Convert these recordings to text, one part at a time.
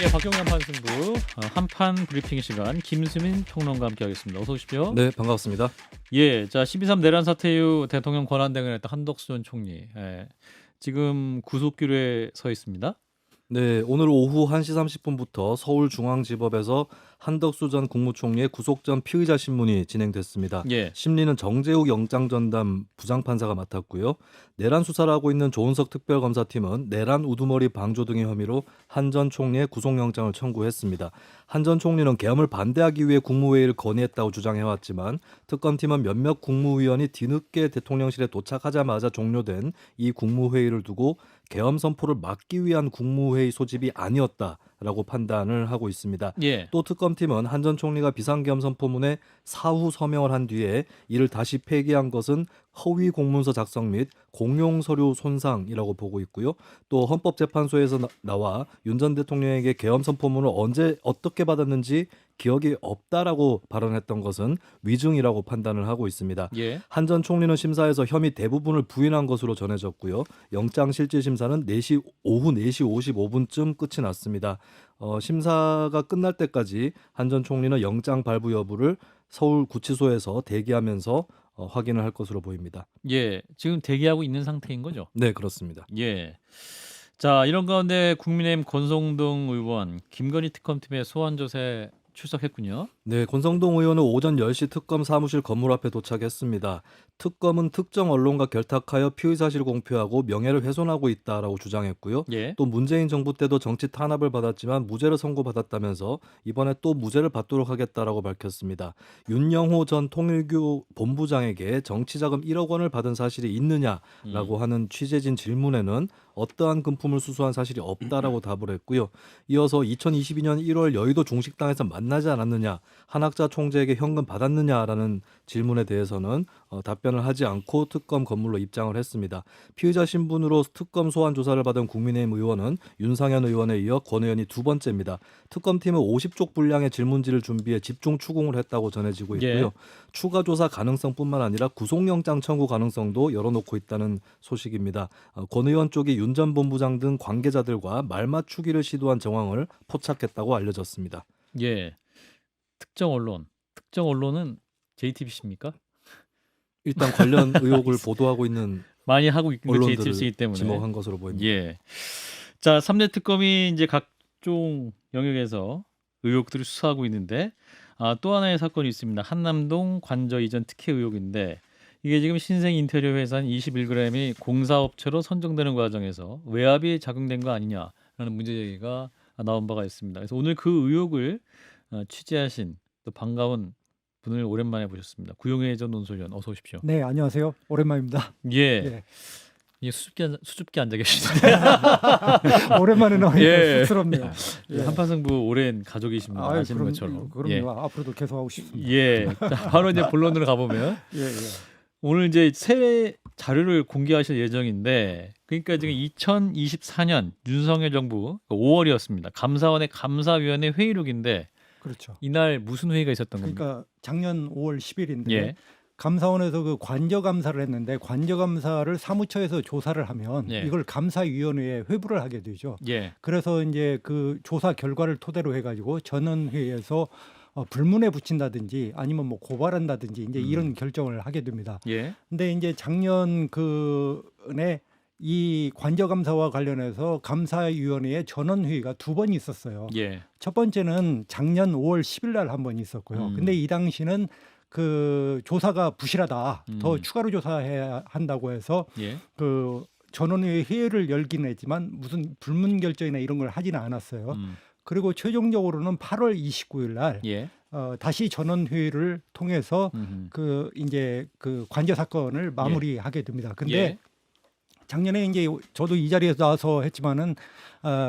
예, 박경남 판승부 한판 브리핑 시간 김수민 평론가 함께하겠습니다. 어서 오십시오. 네, 반갑습니다. 예, 자 12.3 내란 사태 이후 대통령 권한대행을 했던 한덕수 전 총리, 지금 구속기로에 서 있습니다. 네, 오늘 오후 1시 30분부터 서울중앙지법에서 한덕수 전 국무총리의 구속 전 피의자 신문이 진행됐습니다. 예, 심리는 정재욱 영장전담 부장판사가 맡았고요. 내란 수사를 하고 있는 조은석 특별검사팀은 내란 우두머리 방조 등의 혐의로 한 전 총리의 구속영장을 청구했습니다. 한 전 총리는 계엄을 반대하기 위해 국무회의를 건의했다고 주장해왔지만 특검팀은 몇몇 국무위원이 뒤늦게 대통령실에 도착하자마자 종료된 이 국무회의를 두고 계엄 선포를 막기 위한 국무회의 소집이 아니었다라고 판단을 하고 있습니다. 예, 또 특검팀은 한 전 총리가 비상계엄 선포문에 사후 서명을 한 뒤에 이를 다시 폐기한 것은 허위 공문서 작성 및 공용 서류 손상이라고 보고 있고요. 또 헌법재판소에서 나와 윤 전 대통령에게 계엄 선포문을 언제 어떻게 받았는지 기억이 없다라고 발언했던 것은 위증이라고 판단을 하고 있습니다. 예, 한 전 총리는 심사에서 혐의 대부분을 부인한 것으로 전해졌고요. 영장 실질 심사는 오후 4시 55분쯤 끝이 났습니다. 심사가 끝날 때까지 한 전 총리는 영장 발부 여부를 서울구치소에서 대기하면서 확인을 할 것으로 보입니다. 예, 지금 대기하고 있는 상태인 거죠. 네, 그렇습니다. 예. 자, 이런 가운데 국민의힘 권성동 의원 김건희 특검팀의 소환 조사에 출석했군요. 네, 권성동 의원은 오전 10시 특검 사무실 건물 앞에 도착했습니다. 특검은 특정 언론과 결탁하여 피의 사실을 공표하고 명예를 훼손하고 있다라고 주장했고요. 예, 또 문재인 정부 때도 정치 탄압을 받았지만 무죄를 선고받았다면서 이번에 또 무죄를 받도록 하겠다라고 밝혔습니다. 윤영호 전 통일교 본부장에게 정치자금 1억 원을 받은 사실이 있느냐라고 하는 취재진 질문에는 어떠한 금품을 수수한 사실이 없다라고 답을 했고요. 이어서 2022년 1월 여의도 중식당에서 만나지 않았느냐, 한학자 총재에게 현금 받았느냐라는 질문에 대해서는 답변을 하지 않고 특검 건물로 입장을 했습니다. 피의자 신분으로 특검 소환 조사를 받은 국민의힘 의원은 윤상현 의원에 이어 권 의원이 두 번째입니다. 특검팀은 50쪽 분량의 질문지를 준비해 집중 추궁을 했다고 전해지고 있고요. 예. 추가 조사 가능성뿐만 아니라 구속영장 청구 가능성도 열어놓고 있다는 소식입니다. 권 의원 쪽이 윤 전 본부장 등 관계자들과 말맞추기를 시도한 정황을 포착했다고 알려졌습니다. 예. 특정 언론은 JTBC입니까? 일단 관련 의혹을 보도하고 있는 많이 하고 있는 게 언론들을 JTBC이기 때문에. 지목한 것으로 보입니다. 예. 자, 3대 특검이 이제 각종 영역에서 의혹들을 수사하고 있는데 또 하나의 사건이 있습니다. 한남동 관저 이전 특혜 의혹인데 이게 지금 신생 인테리어 회사인 21g이 공사업체로 선정되는 과정에서 외압이 작용된 거 아니냐라는 문제 제기가 나온 바가 있습니다. 그래서 오늘 그 의혹을 취재하신 또 반가운 분을 오랜만에 보셨습니다. 구용회 전 논설위원 어서 오십시오. 네, 안녕하세요. 오랜만입니다. 예. 예. 이게 수줍게 앉아 계시는데 오랜만에 나오니까 예. 쑥스럽네요. 예. 한판승부 오랜 가족이십니다. 아유, 아시는 것처럼. 그럼요. 예. 앞으로도 계속 하고 싶습니다. 예. 자, 바로 이제 본론으로 가보면 예, 예. 오늘 이제 새 자료를 공개하실 예정인데 그러니까 지금 2024년 윤석열 정부 5월이었습니다. 감사원의 감사위원회 회의록인데 그렇죠. 이날 무슨 회의가 있었던 겁니까? 그러니까 작년 5월 10일인데 예. 감사원에서 그 관저 감사를 했는데 관저 감사를 사무처에서 조사를 하면 예. 이걸 감사위원회에 회부를 하게 되죠. 예. 그래서 이제 그 조사 결과를 토대로 해가지고 전원회의에서 불문에 붙인다든지 아니면 뭐 고발한다든지 이제 이런 결정을 하게 됩니다. 예. 근데 이제 작년 그에 이 관저 감사와 관련해서 감사위원회의 전원 회의가 두 번 있었어요. 예. 첫 번째는 작년 5월 10일 날 한 번 있었고요. 근데 이 당시는 그 조사가 부실하다. 더 추가로 조사해야 한다고 해서 예. 그 전원회의 회의를 열긴 했지만 무슨 불문 결정이나 이런 걸 하지는 않았어요. 그리고 최종적으로는 8월 29일 날 예. 다시 전원 회의를 통해서 그 이제 그 관저 사건을 마무리하게 됩니다. 근데 예. 작년에 이제 저도 이 자리에서 나와서 했지만은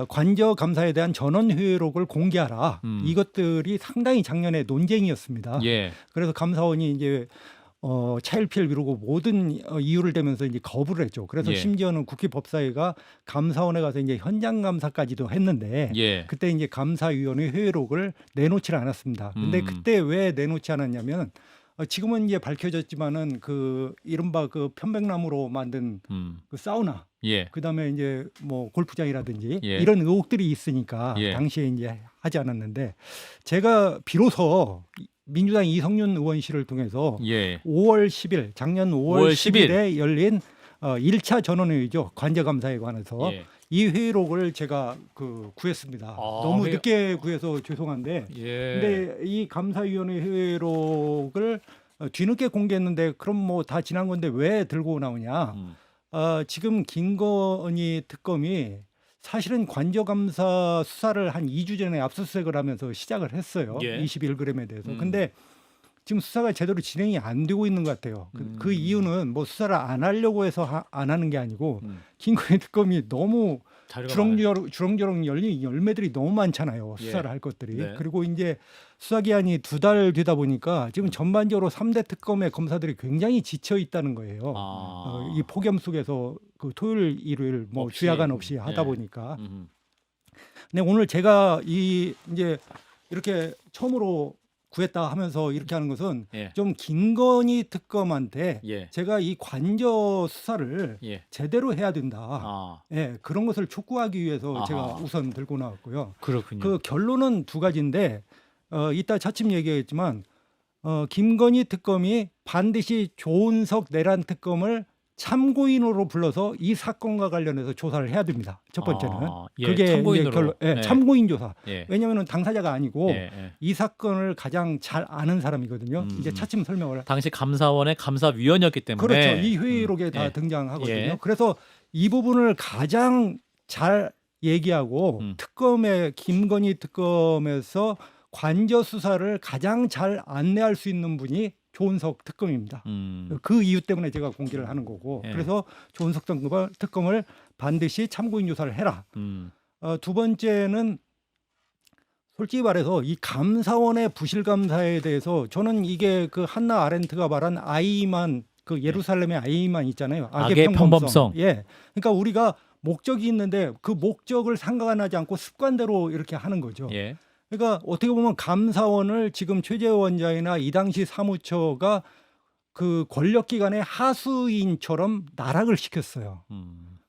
관저 감사에 대한 전원 회의록을 공개하라. 이것들이 상당히 작년에 논쟁이었습니다. 예. 그래서 감사원이 이제 차일피일 미루고 모든 이유를 대면서 이제 거부를 했죠. 그래서 예. 심지어는 국회 법사위가 감사원에 가서 이제 현장 감사까지도 했는데 예. 그때 이제 감사위원회 회의록을 내놓지를 않았습니다. 근데 그때 왜 내놓지 않았냐면 지금은 이제 밝혀졌지만은 그 이른바 그 편백나무로 만든 그 사우나 예. 그다음에 이제 뭐 골프장이라든지 예. 이런 의혹들이 있으니까 예. 당시에 이제 하지 않았는데 제가 비로소 민주당 이성윤 의원실을 통해서 예. 5월 10일 작년 5월 5월 10일 10일에 열린 1차 전원회의죠. 관저감사에 관해서 예. 이 회의록을 제가 구했습니다. 너무 회의- 늦게 구해서 죄송한데 예. 근데 이 감사위원회 회의록을 뒤늦게 공개했는데 그럼 뭐 다 지난 건데 왜 들고 나오냐? 음. 지금 김건희 특검이 사실은 관저감사 수사를 한 2주 전에 압수수색을 하면서 시작을 했어요. 예. 21g에 대해서. 음. 근데 지금 수사가 제대로 진행이 안 되고 있는 것 같아요. 그 이유는 뭐 수사를 안 하려고 해서 안 하는 게 아니고 김건희 특검이 너무 자료가 많아요. 주렁주렁 열린 열매들이 너무 많잖아요. 수사를 예. 할 것들이. 네. 그리고 이제 수사 기한이 2달 되다 보니까 지금 전반적으로 3대 특검의 검사들이 굉장히 지쳐 있다는 거예요. 이 폭염 속에서 그 토요일, 일요일 뭐 없이. 주야간 없이 하다 예. 보니까. 음. 근데 오늘 제가 이제 이렇게 처음으로 구했다 하면서 이렇게 하는 것은 예. 좀 김건희 특검한테 예. 제가 이 관저 수사를 예. 제대로 해야 된다. 아, 예, 그런 것을 촉구하기 위해서 아하. 제가 우선 들고 나왔고요. 그렇군요. 그 결론은 두 가지인데 이따 차츰 얘기했지만 김건희 특검이 반드시 조은석 내란 특검을 참고인으로 불러서 이 사건과 관련해서 조사를 해야 됩니다. 첫 번째는 예, 그게 이제 참고인으로. 예. 참고인 조사. 예. 왜냐하면 당사자가 아니고 예. 예. 이 사건을 가장 잘 아는 사람이거든요. 이제 차츰 설명을. 당시 감사원의 감사위원이었기 때문에 그렇죠. 이 회의록에 다 예. 등장하거든요. 예. 그래서 이 부분을 가장 잘 얘기하고 특검의 김건희 특검에서 관저 수사를 가장 잘 안내할 수 있는 분이 조은석 특검입니다. 그 이유 때문에 제가 공개를 하는 거고 예. 그래서 조은석 특검을 반드시 참고인 조사를 해라. 두 번째는 솔직히 말해서 이 감사원의 부실 감사에 대해서 저는 이게 그 한나 아렌트가 말한 아이만 그 예루살렘의 아이만 있잖아요. 악의 평범성. 예. 그러니까 우리가 목적이 있는데 그 목적을 상관하지 않고 습관대로 이렇게 하는 거죠. 예. 그러니까 어떻게 보면 감사원을 지금 최재호 원장이나 이 당시 사무처가 그 권력기관의 하수인처럼 나락을 시켰어요.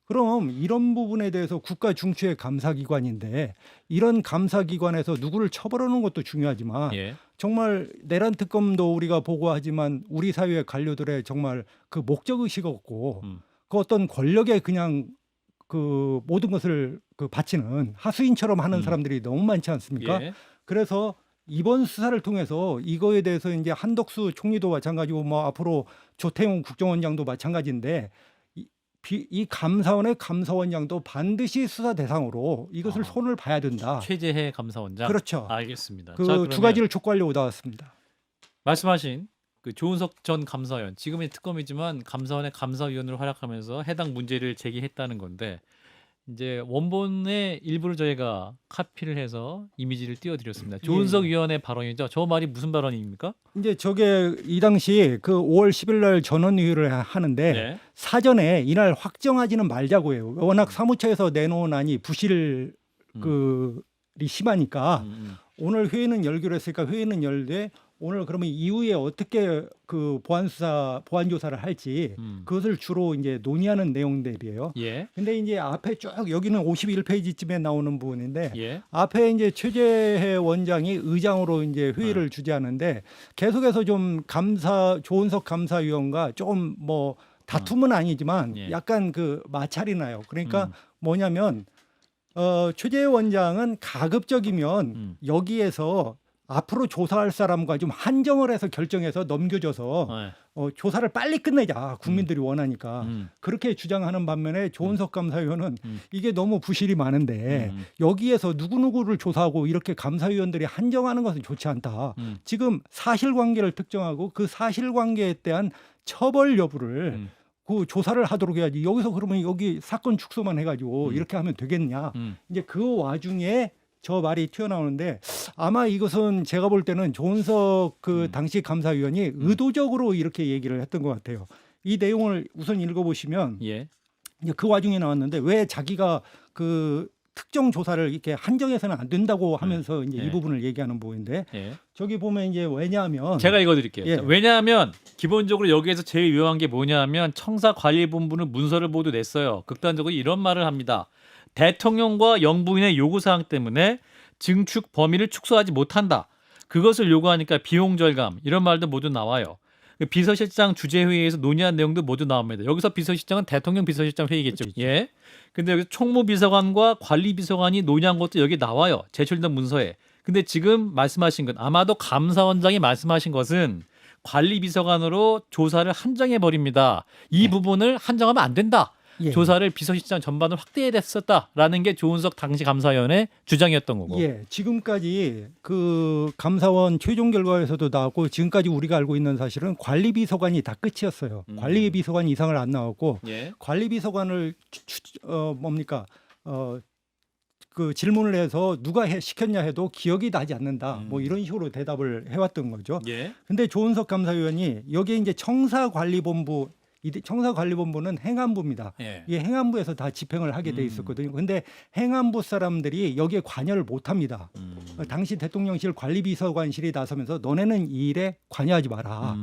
그럼 이런 부분에 대해서 국가 중추의 감사기관인데 이런 감사기관에서 누구를 처벌하는 것도 중요하지만 예. 정말 내란 특검도 우리가 보고하지만 우리 사회의 관료들의 정말 그 목적 의식 없고 그 어떤 권력에 그냥 그 모든 것을 그 바치는 하수인처럼 하는 사람들이 너무 많지 않습니까? 예. 그래서 이번 수사를 통해서 이거에 대해서 이제 한덕수 총리도 마찬가지고 뭐 앞으로 조태용 국정원장도 마찬가지인데 이 감사원의 감사원장도 반드시 수사 대상으로 이것을 손을 봐야 된다. 최재해 감사원장. 그렇죠. 알겠습니다. 그 자, 두 그러면 가지를 촉구하려고 나왔습니다. 말씀하신 그 조은석 전 감사위원, 지금의 특검이지만 감사원의 감사위원으로 활약하면서 해당 문제를 제기했다는 건데 이제 원본의 일부를 저희가 카피를 해서 이미지를 띄워드렸습니다. 조은석 위원의 발언이죠. 저 말이 무슨 발언입니까? 이제 저게 이 당시 그 5월 10일 날 전원회의를 하는데 네. 사전에 이날 확정하지는 말자고 해요. 워낙 사무처에서 내놓은 안이 부실 이 심하니까 오늘 회의는 열기로 했으니까 회의는 열되 오늘 그러면 이후에 어떻게 그 보안 조사를 할지 그것을 주로 이제 논의하는 내용들이에요. 예. 근데 이제 앞에 쭉 여기는 51페이지쯤에 나오는 부분인데 예. 앞에 이제 최재해 원장이 의장으로 이제 회의를 주재하는데 계속해서 좀 조은석 감사위원과 조금 뭐 다툼은 아니지만 예. 약간 그 마찰이 나요. 그러니까 뭐냐면 최재해 원장은 가급적이면 여기에서 앞으로 조사할 사람과 좀 한정을 해서 결정해서 넘겨줘서 조사를 빨리 끝내자. 국민들이 원하니까. 그렇게 주장하는 반면에 조은석 감사위원은 이게 너무 부실이 많은데 여기에서 누구누구를 조사하고 이렇게 감사위원들이 한정하는 것은 좋지 않다. 지금 사실관계를 특정하고 그 사실관계에 대한 처벌 여부를 그 조사를 하도록 해야지. 여기서 그러면 여기 사건 축소만 해가지고 이렇게 하면 되겠냐. 이제 그 와중에 저 말이 튀어나오는데 아마 이것은 제가 볼 때는 조은석 그 당시 감사위원이 의도적으로 이렇게 얘기를 했던 것 같아요. 이 내용을 우선 읽어보시면 예. 이제 그 와중에 나왔는데 왜 자기가 그 특정 조사를 이렇게 한정해서는 안 된다고 하면서 이제 예. 이 부분을 얘기하는 부분인데 예. 저기 보면 이제 왜냐하면 제가 읽어드릴게요. 예. 자, 왜냐하면 기본적으로 여기에서 제일 유효한 게 뭐냐면 청사관리본부는 문서를 모두 냈어요. 극단적으로 이런 말을 합니다. 대통령과 영부인의 요구사항 때문에 증축 범위를 축소하지 못한다. 그것을 요구하니까 비용 절감 이런 말도 모두 나와요. 비서실장 주재회의에서 논의한 내용도 모두 나옵니다. 여기서 비서실장은 대통령 비서실장 회의겠죠. 그렇죠. 예. 근데 여기 총무비서관과 관리비서관이 논의한 것도 여기 나와요. 제출된 문서에. 근데 지금 말씀하신 건 아마도 감사원장이 말씀하신 것은 관리비서관으로 조사를 한정해 버립니다. 이 부분을 한정하면 안 된다. 예. 조사를 비서실장 전반으로 확대했었다라는 게 조은석 당시 감사위원의 주장이었던 거고. 예, 지금까지 그 감사원 최종 결과에서도 나왔고 지금까지 우리가 알고 있는 사실은 관리비서관이 다 끝이었어요. 관리비서관 이상을 안 나왔고 예. 관리비서관을 그 질문을 해서 누가 시켰냐 해도 기억이 나지 않는다. 뭐 이런 식으로 대답을 해왔던 거죠. 예. 근데 조은석 감사위원이 여기에 이제 청사관리본부는 행안부입니다. 예. 이게 행안부에서 다 집행을 하게 돼 있었거든요. 근데 행안부 사람들이 여기에 관여를 못 합니다. 당시 대통령실 관리비서관실이 나서면서 너네는 이 일에 관여하지 마라.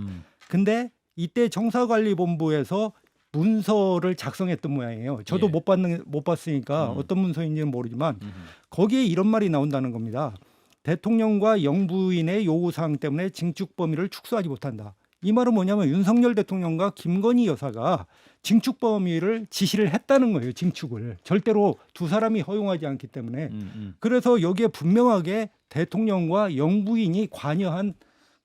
근데 이때 청사관리본부에서 문서를 작성했던 모양이에요. 저도 예. 못 봤으니까 어떤 문서인지는 모르지만 거기에 이런 말이 나온다는 겁니다. 대통령과 영부인의 요구사항 때문에 징축 범위를 축소하지 못한다. 이 말은 뭐냐면 윤석열 대통령과 김건희 여사가 징축 범위를 지시를 했다는 거예요. 징축을. 절대로 두 사람이 허용하지 않기 때문에. 그래서 여기에 분명하게 대통령과 영부인이 관여한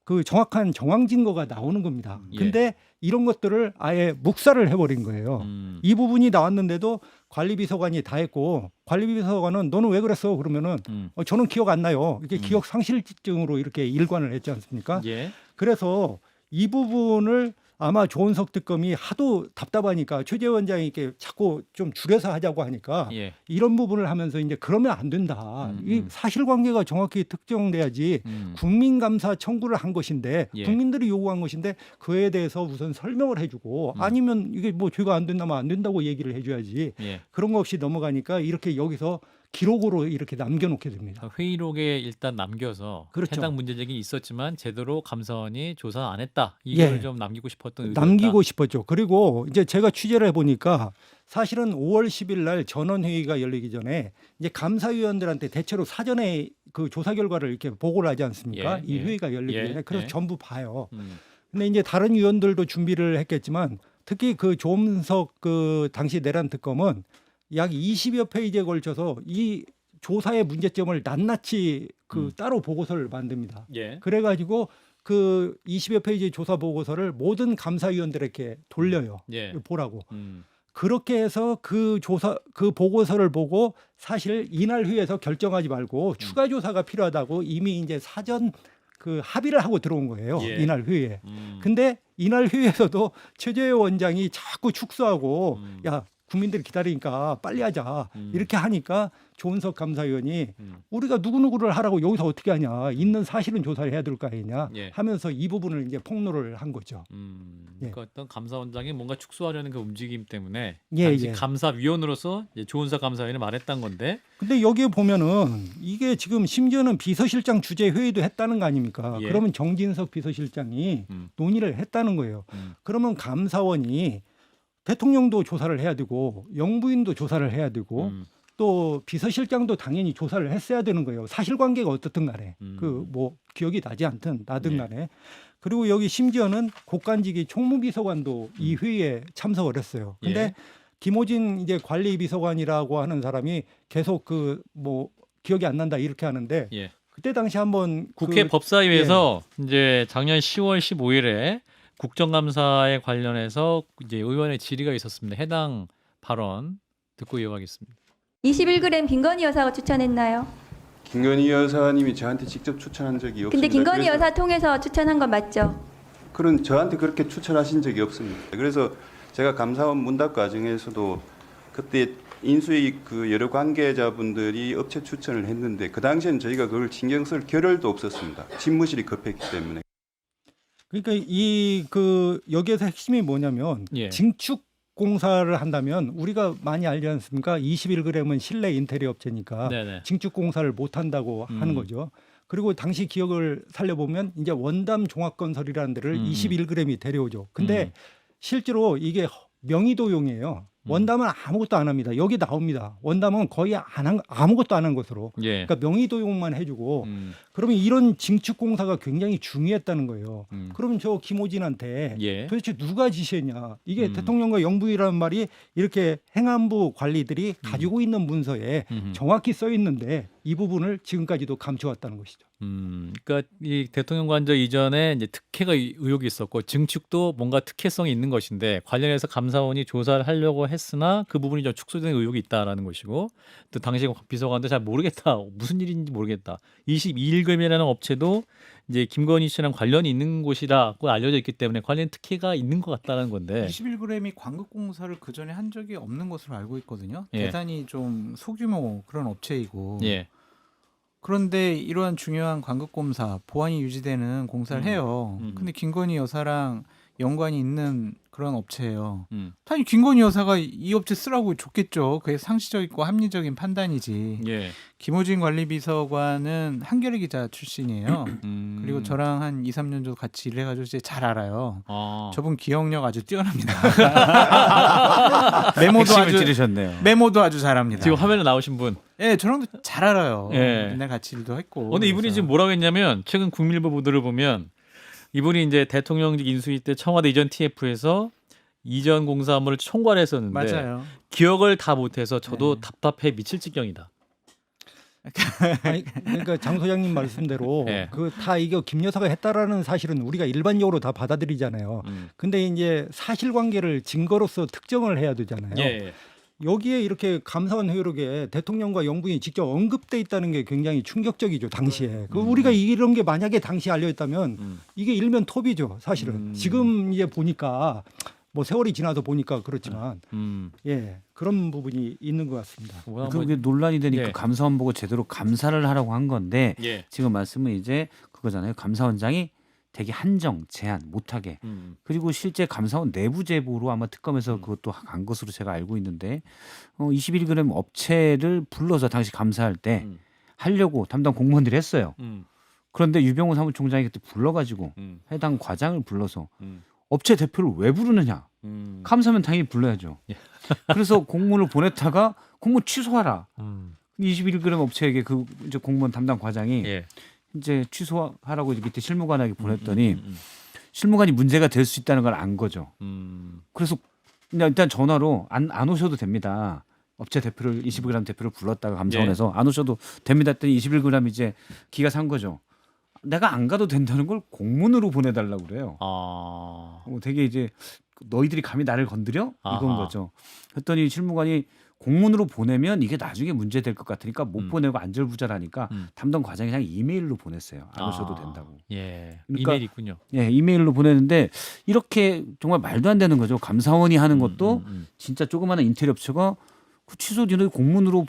그 정확한 정황 증거가 나오는 겁니다. 예. 근데 이런 것들을 아예 묵살을 해버린 거예요. 이 부분이 나왔는데도 관리비서관이 다 했고 관리비서관은 너는 왜 그랬어? 그러면은 저는 기억 안 나요. 이렇게 기억 상실증으로 이렇게 일관을 했지 않습니까? 예. 그래서 이 부분을 아마 조은석 특검이 하도 답답하니까 최재 원장이 이렇게 자꾸 좀 줄여서 하자고 하니까 예. 이런 부분을 하면서 이제 그러면 안 된다. 이 사실관계가 정확히 특정돼야지 국민감사 청구를 한 것인데 예. 국민들이 요구한 것인데 그에 대해서 우선 설명을 해주고 아니면 이게 뭐 죄가 안 된다면 안 된다고 얘기를 해줘야지 예. 그런 거 없이 넘어가니까 이렇게 여기서 기록으로 이렇게 남겨놓게 됩니다. 회의록에 일단 남겨서 그렇죠. 해당 문제제기 있었지만 제대로 감사원이 조사 안 했다. 이걸 예. 좀 남기고 싶었던 의도였다. 남기고 싶었죠. 그리고 이제 제가 취재를 해보니까 사실은 5월 10일 날 전원회의가 열리기 전에 이제 감사위원들한테 대체로 사전에 그 조사 결과를 이렇게 보고를 하지 않습니까? 예, 이 예. 회의가 열리기 예, 전에 그래서 예. 전부 봐요. 음. 근데 이제 다른 위원들도 준비를 했겠지만 특히 그 조은석 그 당시 내란 특검은 약 20여 페이지에 걸쳐서 이 조사의 문제점을 낱낱이 그 따로 보고서를 만듭니다. 예. 그래가지고 그 20여 페이지 조사 보고서를 모든 감사위원들에게 돌려요. 예. 보라고. 음. 그렇게 해서 그 보고서를 보고 사실 이날 회의에서 결정하지 말고 추가 조사가 필요하다고 이미 이제 사전 그 합의를 하고 들어온 거예요. 예. 이날 회의에. 근데 이날 회의에서도 최재해 원장이 자꾸 축소하고 야 국민들이 기다리니까 빨리 하자 이렇게 하니까 조은석 감사위원이 우리가 누구누구를 하라고 여기서 어떻게 하냐 있는 사실은 조사를 해야 될 거 아니냐 예. 하면서 이 부분을 이제 폭로를 한 거죠. 예. 그러니까 어떤 감사원장이 뭔가 축소하려는 그 움직임 때문에 예, 당시 예. 감사위원으로서 이제 조은석 감사위원이 말했던 건데 근데 여기에 보면은 이게 지금 심지어는 비서실장 주재 회의도 했다는 거 아닙니까? 예. 그러면 정진석 비서실장이 논의를 했다는 거예요. 그러면 감사원이 대통령도 조사를 해야 되고 영부인도 조사를 해야 되고 또 비서실장도 당연히 조사를 했어야 되는 거예요. 사실관계가 어떻든 간에 그 뭐 기억이 나지 않든 나든 간에 그리고 여기 심지어는 국간직이 총무비서관도 이 회의에 참석을 했어요. 근데 예. 김호진 이제 관리비서관이라고 하는 사람이 계속 그 뭐 기억이 안 난다 이렇게 하는데 예. 그때 당시 한번 국회 그 법사위에서 이제 작년 10월 15일에 국정감사에 관련해서 이제 의원의 질의가 있었습니다. 해당 발언 듣고 이어가겠습니다. 21g 김건희 여사가 추천했나요? 김건희 여사님이 저한테 직접 추천한 적이 없습니다. 근데 김건희 그래서 여사 통해서 추천한 건 맞죠? 그런 저한테 그렇게 추천하신 적이 없습니다. 그래서 제가 감사원 문답 과정에서도 그때 인수위 그 여러 관계자분들이 업체 추천을 했는데 그 당시에는 저희가 그걸 신경 쓸 겨를도 없었습니다. 집무실이 급했기 때문에. 그러니까 이 그 여기에서 핵심이 뭐냐면 예. 징축 공사를 한다면 우리가 많이 알지 않습니까? 21g은 실내 인테리어 업체니까 네네. 증축 공사를 못 한다고 하는 거죠. 그리고 당시 기억을 살려보면 이제 원담 종합건설이라는 데를 21g이 데려오죠. 근데 실제로 이게 명의도용이에요. 원담은 아무것도 안 합니다. 여기 나옵니다. 원담은 거의 아무것도 안 한 것으로. 예. 그러니까 명의도용만 해주고 그러면 이런 증축 공사가 굉장히 중요했다는 거예요. 그러면 저 김호진한테 예. 도대체 누가 지시했냐? 이게 대통령과 영부인이라는 말이 이렇게 행안부 관리들이 가지고 있는 문서에 정확히 써 있는데 이 부분을 지금까지도 감춰왔다는 것이죠. 그러니까 이 대통령 관저 이전에 이제 특혜가 의혹이 있었고 증축도 뭔가 특혜성이 있는 것인데 관련해서 감사원이 조사를 하려고 했으나 그 부분이 좀 축소된 의혹이 있다라는 것이고 또 당시 비서관도 잘 모르겠다 무슨 일인지 모르겠다 22일금이라는 업체도 이제 김건희 씨랑 관련이 있는 곳이라고 알려져 있기 때문에 관련 특혜가 있는 것 같다는 건데 21g이 광급공사를 그 전에 한 적이 없는 것으로 알고 있거든요. 예. 대단히 좀 소규모 그런 업체이고. 예. 그런데 이러한 중요한 광급공사 보안이 유지되는 공사를 해요. 근데 김건희 여사랑 연관이 있는 그런 업체예요. 당연히 김건희 여사가 이 업체 쓰라고 줬겠죠. 그게 상식적이고 합리적인 판단이지. 예. 김호진 관리비서관은 한겨레 기자 출신이에요. 그리고 저랑 한 2, 3년 정도 같이 일해가지고 이제 잘 알아요. 저분 기억력 아주 뛰어납니다. 메모도 아주 잘합니다. 지금 화면에 나오신 분. 예, 저랑도 잘 알아요. 예. 맨날 같이 일도 했고. 근데 이분이 그래서. 지금 뭐라고 했냐면 최근 국민일보 보도를 보면 이분이 이제 대통령직 인수위 때 청와대 이전 TF에서 이전 공사 업무를 총괄 했었는데 맞아요. 기억을 다 못해서 저도 네. 답답해 미칠 지경이다. 아니, 그러니까 장 소장님 말씀대로 예. 그 다 이거 김 여사가 했다라는 사실은 우리가 일반적으로 다 받아들이잖아요. 근데 이제 사실관계를 증거로서 특정을 해야 되잖아요. 예. 여기에 이렇게 감사원 회의록에 대통령과 영부인이 직접 언급돼 있다는 게 굉장히 충격적이죠 당시에. 그 우리가 이런 게 만약에 당시 알려있다면 이게 일면 톱이죠 사실은. 지금 이제 보니까 뭐 세월이 지나서 보니까 그렇지만 예 그런 부분이 있는 것 같습니다. 그게 논란이 되니까 예. 감사원 보고 제대로 감사를 하라고 한 건데 예. 지금 말씀은 이제 그거잖아요. 감사원장이 되게 한정 제한 못하게 그리고 실제 감사원 내부 제보로 아마 특검에서 그것도 간 것으로 제가 알고 있는데 21g 업체를 불러서 당시 감사할 때 하려고 담당 공무원들이 했어요. 그런데 유병호 사무총장이 그때 불러가지고 해당 과장을 불러서 업체 대표를 왜 부르느냐? 감사면 당연히 불러야죠. 그래서 공문을 보냈다가 공문 취소하라. 21g 업체에게 그 이제 공무원 담당 과장이 예. 이제 취소하라고 밑에 실무관에게 보냈더니 실무관이 문제가 될 수 있다는 걸 안 거죠. 그래서 그냥 일단 전화로 안 오셔도 됩니다. 업체 대표를 21g 대표를 불렀다가 감사원에서 안 오셔도 됩니다. 했더니 21g 이제 기가 산 거죠. 내가 안 가도 된다는 걸 공문으로 보내달라고 그래요. 되게 이제 너희들이 감히 나를 건드려? 이건 아하. 거죠. 그랬더니 실무관이 공문으로 보내면 이게 나중에 문제 될 것 같으니까 못 보내고 안절부절하니까 담당 과장이 그냥 이메일로 보냈어요. 안 오셔도 된다고. 예. 그러니까 이메일 있군요. 예, 이메일로 보내는데 이렇게 정말 말도 안 되는 거죠. 감사원이 하는 것도 진짜 조그마한 인테리어 업체가 그 취소 뒤로 공문으로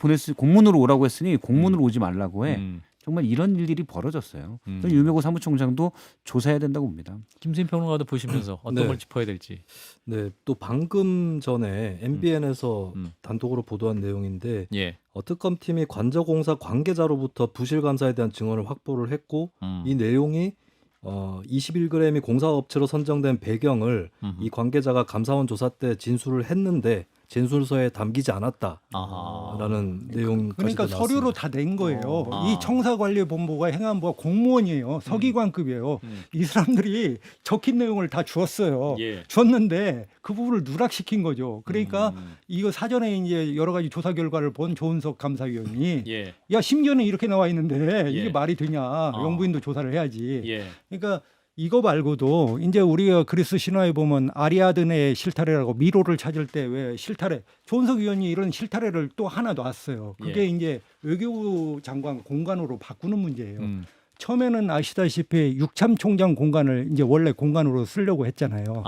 오라고 했으니 공문으로 오지 말라고 해. 정말 이런 일들이 벌어졌어요. 유명호 사무총장도 조사해야 된다고 봅니다. 김수인 평론가도 보시면서 어떤 네. 걸 짚어야 될지. 네, 또 방금 전에 MBN에서 단독으로 보도한 내용인데 예. 특검팀이 관저공사 관계자로부터 부실 감사에 대한 증언을 확보를 했고 이 내용이 21g이 공사업체로 선정된 배경을 이 관계자가 감사원 조사 때 진술을 했는데 진술서에 담기지 않았다라는 내용까지 그러니까 서류로 다 낸 거예요. 이 청사관리본부가 행안부가 공무원이에요. 서기관급이에요. 이 사람들이 적힌 내용을 다 주었어요. 예. 줬는데 그 부분을 누락시킨 거죠. 그러니까 이거 사전에 이제 여러 가지 조사 결과를 본 조은석 감사위원이 예. 야 심지어는 이렇게 나와 있는데 이게 예. 말이 되냐? 영부인도 조사를 해야지. 예. 그러니까 이거 말고도 이제 우리가 그리스 신화에 보면 아리아드네의 실타래라고 미로를 찾을 때 왜 실타래 조은석 의원이 이런 실타래를 또 하나 놨어요. 그게 예. 이제 외교부 장관 공간으로 바꾸는 문제예요. 처음에는 아시다시피 육참 총장 공간을 이제 원래 공간으로 쓰려고 했잖아요.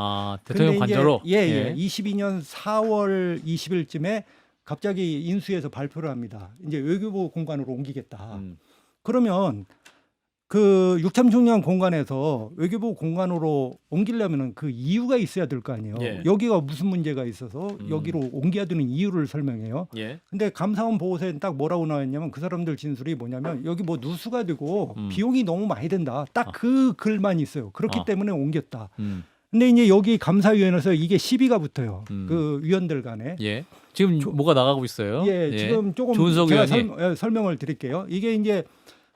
대통령 근데 이제 관저로. 예. 22년 4월 20일쯤에 갑자기 인수해서 발표를 합니다. 이제 외교부 공간으로 옮기겠다. 그러면 그 육참총장 공간에서 외교부 공간으로 옮기려면은 그 이유가 있어야 될 거 아니에요. 예. 여기가 무슨 문제가 있어서 여기로 옮겨야 되는 이유를 설명해요. 예. 근데 감사원 보고서에 딱 뭐라고 나왔냐면 그 사람들 진술이 뭐냐면 여기 뭐 누수가 되고 비용이 너무 많이 든다. 딱 그 글만 있어요. 그렇기 아. 때문에 옮겼다. 음. 근데 이제 여기 감사위원회에서 이게 시비가 붙어요. 음. 그 위원들 간에. 예. 지금 뭐가 나가고 있어요? 예, 지금 조금 조은석 제가 의원이 설명을 드릴게요. 이게 이제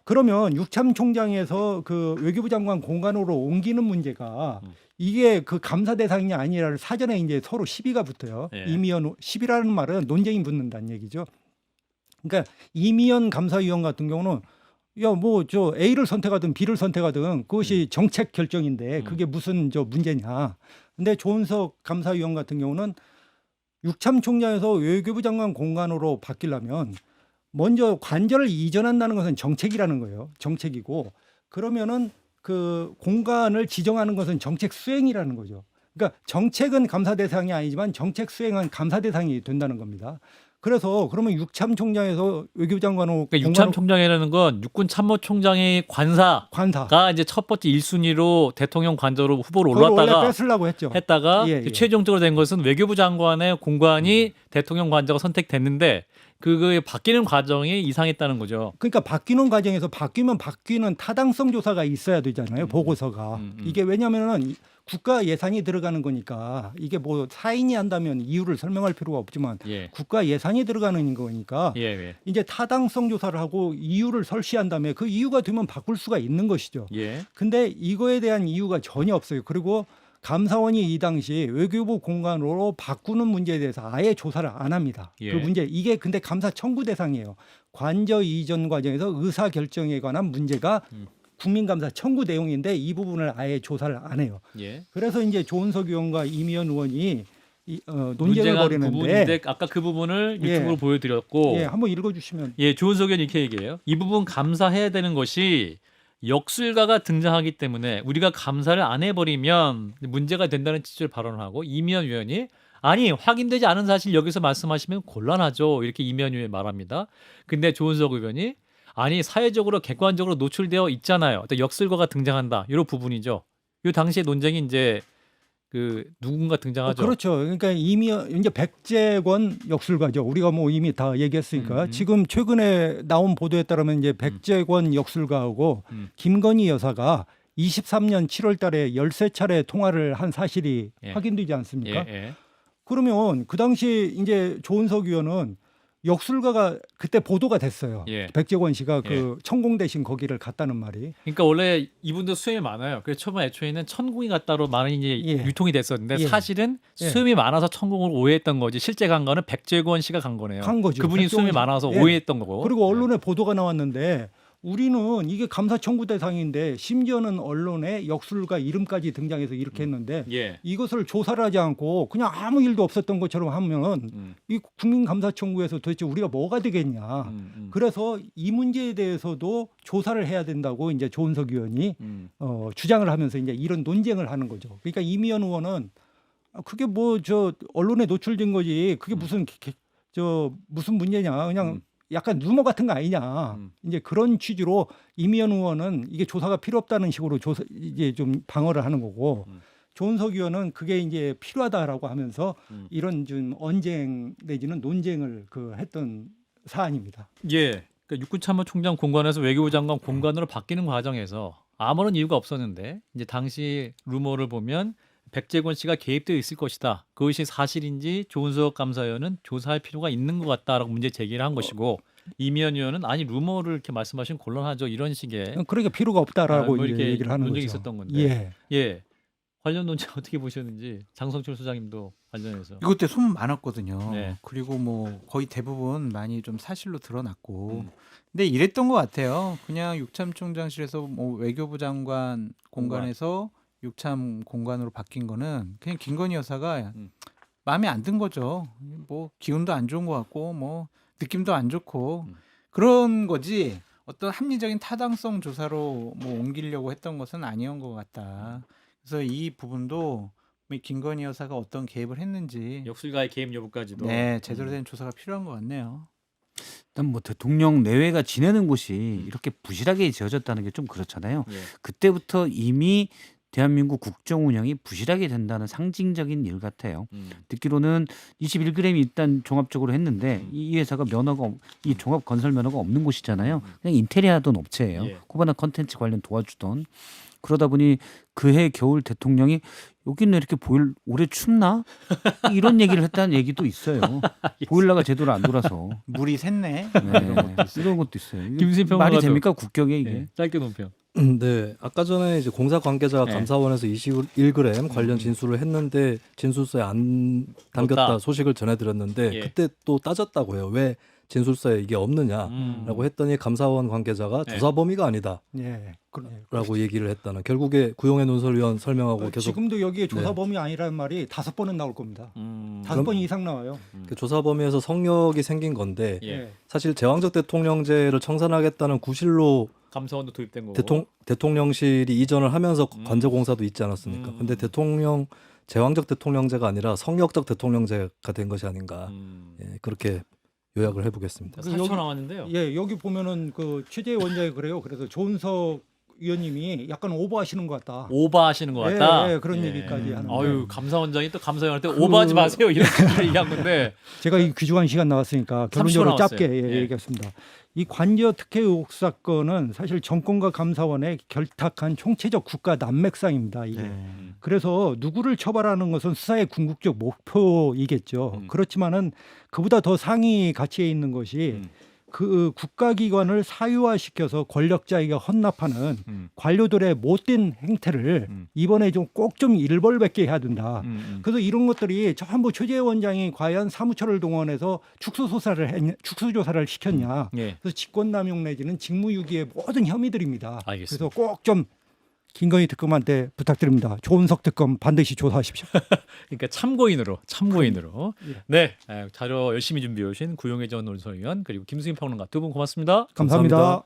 그러면 육참총장에서 그 외교부 장관 공간으로 옮기는 문제가 이게 그 감사 대상이 아니라 사전에 이제 서로 시비가 붙어요. 예. 이미연 시비라는 말은 논쟁이 붙는다는 얘기죠. 그러니까 이미연 감사위원 같은 경우는 야 뭐 저 A를 선택하든 B를 선택하든 그것이 정책 결정인데 그게 무슨 저 문제냐. 근데 조은석 감사위원 같은 경우는 육참총장에서 외교부 장관 공간으로 바뀌려면 먼저 관절을 이전한다는 것은 정책이라는 거예요. 정책이고 그러면은 그 공간을 지정하는 것은 정책 수행이라는 거죠. 그러니까 정책은 감사 대상이 아니지만 정책 수행은 감사 대상이 된다는 겁니다. 그래서 그러면 육참총장에서 외교부 장관으로 그러니까 육참총장이라는 건 육군참모총장의 관사가 관사 이제 첫 번째 1순위로 대통령 관저로 후보로 그걸 원래 올랐다가 뺏으려고 했죠. 했다가 예, 예. 최종적으로 된 것은 외교부 장관의 공관이 대통령 관저가 선택됐는데 그게 바뀌는 과정이 이상했다는 거죠. 그러니까 바뀌는 과정에서 바뀌면 바뀌는 타당성 조사가 있어야 되잖아요. 보고서가. 이게 왜냐하면은 국가 예산이 들어가는 거니까 이게 뭐 사인이 한다면 이유를 설명할 필요가 없지만 예. 국가 예산이 들어가는 거니까 예, 예. 이제 타당성 조사를 하고 이유를 설치한 다음에 그 이유가 되면 바꿀 수가 있는 것이죠. 예. 근데 이거에 대한 이유가 전혀 없어요. 그리고 감사원이 이 당시 외교부 공간으로 바꾸는 문제에 대해서 아예 조사를 안 합니다. 예. 그 문제 이게 근데 감사 청구 대상이에요. 관저 이전 과정에서 의사 결정에 관한 문제가 국민감사 청구 내용인데 이 부분을 아예 조사를 안 해요. 예. 그래서 이제 조은석 의원과 이미연 의원이 논쟁을 문제가 벌이는데 부분인데 아까 그 부분을 예. 유튜브로 보여드렸고 예, 한번 읽어주시면 예, 조은석 의원이 이렇게 얘기해요. 이 부분 감사해야 되는 것이 역술가가 등장하기 때문에 우리가 감사를 안 해버리면 문제가 된다는 취지를 발언하고 이미연 의원이 아니 확인되지 않은 사실 여기서 말씀하시면 곤란하죠. 이렇게 이미연 의원이 말합니다. 근데 조은석 의원이 아니 사회적으로 객관적으로 노출되어 있잖아요. 또 역술가가 등장한다. 이런 부분이죠. 이 당시의 논쟁이 이제 그 누군가 등장하죠. 그렇죠. 그러니까 이미 이제 백재권 역술가죠. 우리가 뭐 이미 다 얘기했으니까 지금 최근에 나온 보도에 따르면 이제 백재권 역술가하고 김건희 여사가 23년 7월달에 13차례 통화를 한 사실이 예. 확인되지 않습니까? 예, 예. 그러면 그 당시 이제 조은석 의원은 역술가가 그때 보도가 됐어요. 예. 백재권 씨가 그 천공 대신 거기를 갔다는 말이. 그러니까 원래 이분도 수염이 많아요. 그래서 처음에 애초에는 천공이 같다로 많이 이제 예. 유통이 됐었는데 예. 사실은 예. 수염이 많아서 천공을 오해했던 거지. 실제 간 거는 백재권 씨가 간 거네요. 간 거죠. 그분이 백종원 수염이 씨. 많아서 예. 오해했던 거고. 그리고 언론에 보도가 나왔는데 우리는 이게 감사 청구 대상인데 심지어는 언론에 역술가 이름까지 등장해서 이렇게 했는데 예. 이것을 조사를 하지 않고 그냥 아무 일도 없었던 것처럼 하면 이 국민 감사 청구에서 도대체 우리가 뭐가 되겠냐. 그래서 이 문제에 대해서도 조사를 해야 된다고 이제 조은석 의원이 주장을 하면서 이제 이런 논쟁을 하는 거죠. 그러니까 이미연 의원은 그게 뭐 저 언론에 노출된 거지. 그게 무슨 저 무슨 문제냐. 그냥 약간 루머 같은 거 아니냐. 이제 그런 취지로 이미연 의원은 이게 조사가 필요 없다는 식으로 조사 이제 좀 방어를 하는 거고 조은석 의원은 그게 이제 필요하다라고 하면서 이런 좀 언쟁 내지는 논쟁을 그 했던 사안입니다. 예. 그러니까 육군참모총장 공관에서 외교부 장관 공관으로 바뀌는 과정에서 아무런 이유가 없었는데 이제 당시 루머를 보면 백재권 씨가 개입되어 있을 것이다. 그것이 사실인지 조은석 감사위원은 조사할 필요가 있는 것 같다라고 문제 제기를 한 것이고 이미연 의원은 아니 루머를 이렇게 말씀하시면 곤란하죠. 이런 식의 그러니까 필요가 없다라고 뭐 이제 이렇게 얘기를 하는 논쟁이 거죠. 있었던 건데. 예. 예. 관련 논쟁 어떻게 보셨는지 장성철 소장님도 관련해서. 이것 때 소문 많았거든요. 네. 그리고 뭐 거의 대부분 많이 좀 사실로 드러났고. 근데 이랬던 것 같아요. 그냥 육참총장실에서 뭐 외교부 장관 공간에서 육참 공간으로 바뀐 거는 그냥 김건희 여사가 마음에 안 든 거죠. 뭐 기운도 안 좋은 것 같고 뭐 느낌도 안 좋고 그런 거지. 어떤 합리적인 타당성 조사로 뭐 옮기려고 했던 것은 아니었던 것 같다. 그래서 이 부분도 김건희 여사가 어떤 개입을 했는지 역술가의 개입 여부까지도. 네, 제대로 된 조사가 필요한 것 같네요. 일단 뭐 대통령 내외가 지내는 곳이 이렇게 부실하게 지어졌다는 게 좀 그렇잖아요. 예. 그때부터 이미 대한민국 국정 운영이 부실하게 된다는 상징적인 일 같아요. 듣기로는 21g이 일단 종합적으로 했는데 이 회사가 이 종합 건설 면허가 없는 곳이잖아요. 그냥 인테리어 하던 업체예요. 예. 코바나 컨텐츠 관련 도와주던. 그러다 보니 그해 겨울 대통령이 여기는 이렇게 올해 춥나? 이런 얘기를 했다는 얘기도 있어요. 보일러가 제대로 안 돌아서. 물이 샜네. 네, 이런 것도 있어요. 이게 김수인 말이 평론가도- 됩니까 국격에 이게? 예. 짧게 논평. 네, 아까 전에 이제 공사 관계자가 네. 감사원에서 21g 관련 진술을 했는데 진술서에 안 담겼다 없다. 소식을 전해드렸는데 예. 그때 또 따졌다고요. 왜 진술서에 이게 없느냐라고 했더니 감사원 관계자가 네. 조사 범위가 아니다라고 예. 얘기를 했다는. 결국에 구용의 논설위원 설명하고 계속 지금도 여기에 조사 네. 범위 아니라는 말이 5번은 나올 겁니다. 음. 5번 이상 나와요. 그 조사 범위에서 성역이 생긴 건데 예. 사실 제왕적 대통령제를 청산하겠다는 구실로 감사원도 도입된 거고. 대통령실이 이전을 하면서 관제공사도 있지 않았습니까? 근데 제왕적 대통령제가 아니라 성역적 대통령제가 된 것이 아닌가. 예, 그렇게 요약을 해보겠습니다. 4초 남았는데요. 예, 여기 보면은 그 취재 원장이 그래요. 그래서 조은석 위원님이 약간 오버하시는 것 같다. 오버하시는 것 같다. 예, 그런 얘기까지 하는데. 아유 감사원장이 또 감사원한테 오버하지 마세요 이런 식으로 얘기한 건데. 제가 이 귀중한 시간 나왔으니까 결론적으로 30초 짧게 남았어요. 예. 얘기하겠습니다. 이 관저 특혜 의혹 사건은 사실 정권과 감사원의 결탁한 총체적 국가 난맥상입니다. 이게. 그래서 누구를 처벌하는 것은 수사의 궁극적 목표이겠죠. 그렇지만은 그보다 더 상위 가치에 있는 것이 그 국가기관을 사유화시켜서 권력자에게 헌납하는 관료들의 못된 행태를 이번에 좀 꼭 좀 일벌백계 해야 된다. 그래서 이런 것들이 전부 최재해 원장이 과연 사무처를 동원해서 축소조사를 시켰냐. 예. 그래서 직권남용 내지는 직무유기의 모든 혐의들입니다. 알겠습니다. 그래서 꼭 좀 김건희 특검한테 부탁드립니다. 조은석 특검 반드시 조사하십시오. 그러니까 참고인으로. 네, 자료 열심히 준비해 오신 구용의 전 논설위원 그리고 김수인 평론가 두 분 고맙습니다. 감사합니다.